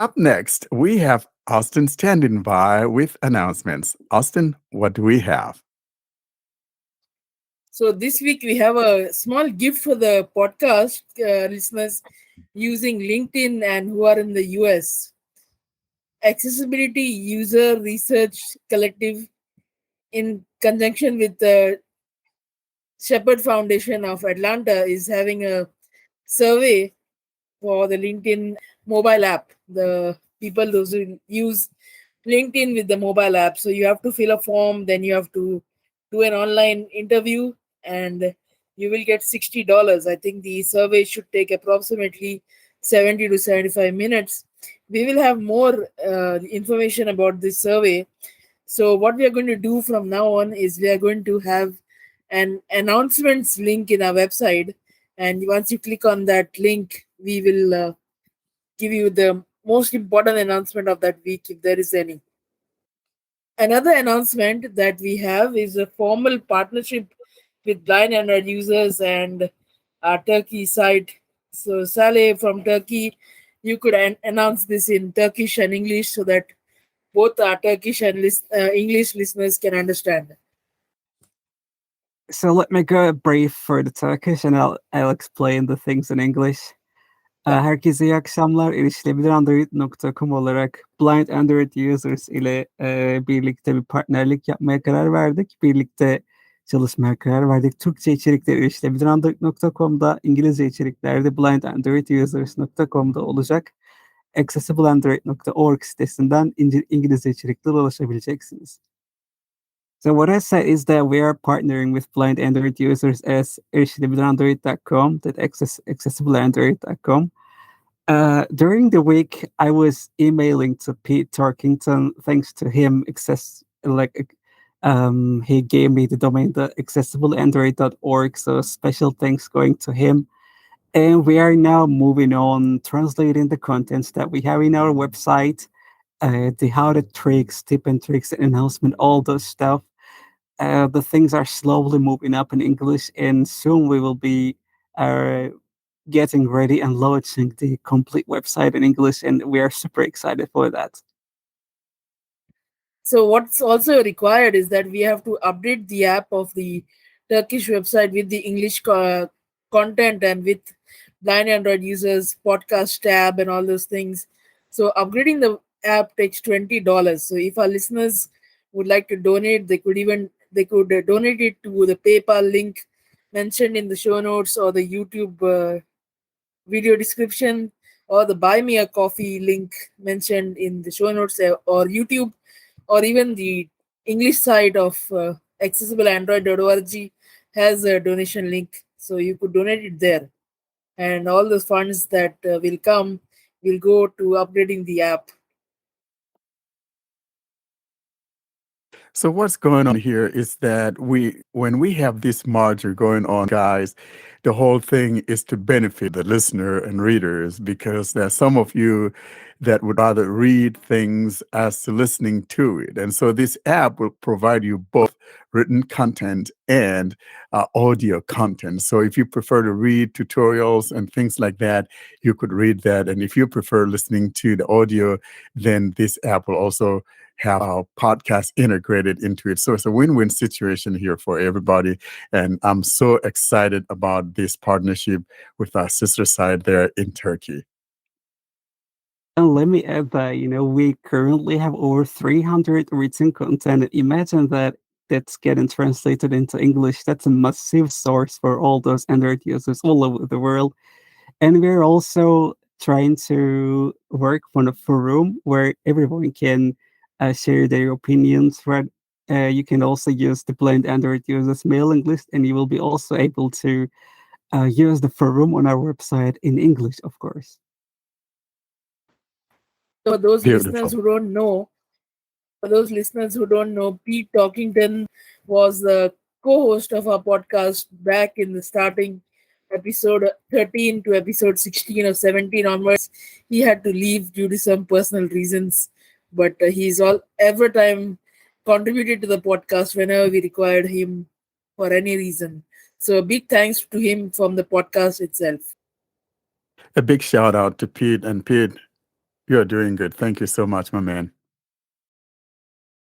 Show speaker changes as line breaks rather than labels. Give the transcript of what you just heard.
Up next, we have Austin standing by with announcements. Austin, what do we have?
So this week we have a small gift for the podcast listeners using LinkedIn and who are in the US. Accessibility User Research Collective, in conjunction with the Shepherd Foundation of Atlanta, is having a survey for the LinkedIn mobile app. The people those who use LinkedIn with the mobile app. So you have to fill a form, then you have to do an online interview, and you will get $60. I think the survey should take approximately 70 to 75 minutes. We will have more information about this survey. So what we are going to do from now on is we are going to have an announcements link in our website, and once you click on that link, we will give you the most important announcement of that week if there is any. Another announcement that we have is a formal partnership with blind Android users and our Turkey site. So, Saleh from Turkey, you could announce this in Turkish and English so that both our Turkish and English listeners can understand.
So let me go brief for the Turkish and I'll explain the things in English.
Yeah.
Herkese iyi akşamlar. Erişilebilirandroid.com olarak Blind Android Users ile birlikte bir partnerlik yapmaya karar verdik. Birlikte çalışmaya karar verdik. Türkçe içerikler erişilebilirandroid.com'da, İngilizce içerikler de blindandroidusers.com'da olacak. accessibleandroid.org sitesinden İngilizce içeriklere ulaşabileceksiniz. So what I said is that we are partnering with blind Android users as erişilebilirandroid.com, that accessibleandroid.com. During the week, I was emailing to Pete Tarkington. Thanks to him, he gave me the domain, the accessibleandroid.org. So special thanks going to him. And we are now moving on, translating the contents that we have in our website, the how to tricks, tip and tricks, announcement, all those stuff. The things are slowly moving up in English, and soon we will be uh, getting ready and launching the complete website in English, and we are super excited for that.
So what's also required is that we have to update the app of the Turkish website with the English content and with blind Android users podcast tab and all those things. So upgrading the app takes $20. So if our listeners would like to donate, they could donate it to the PayPal link mentioned in the show notes or the YouTube video description or the buy me a coffee link mentioned in the show notes or YouTube or even the English side of accessibleandroid.org has a donation link, so you could donate it there, and all the funds that will come will go to upgrading the app.
So what's going on here is that when we have this merger going on, guys, the whole thing is to benefit the listener and readers because there's some of you that would rather read things as to listening to it. And so this app will provide you both written content and audio content. So if you prefer to read tutorials and things like that, you could read that. And if you prefer listening to the audio, then this app will also have our podcast integrated into it. So it's a win-win situation here for everybody. And I'm so excited about this partnership with our sister side there in Turkey.
And let me add that, we currently have over 300 written content. Imagine that that's getting translated into English. That's a massive source for all those Android users all over the world. And we're also trying to work on a forum where everyone can share their opinions. Right? You can also use the Blind Android users mailing list, and you will be also able to use the forum on our website in English, of course.
So those listeners
Beautiful.
who don't know, For those listeners who don't know, Pete Talkington was the co-host of our podcast back in the starting episode 13 to episode 16 or 17 onwards. He had to leave due to some personal reasons, but he's all every time contributed to the podcast whenever we required him for any reason. So a big thanks to him from the podcast itself.
A big shout out to Pete. And Pete, You're doing good. Thank you so much, my man.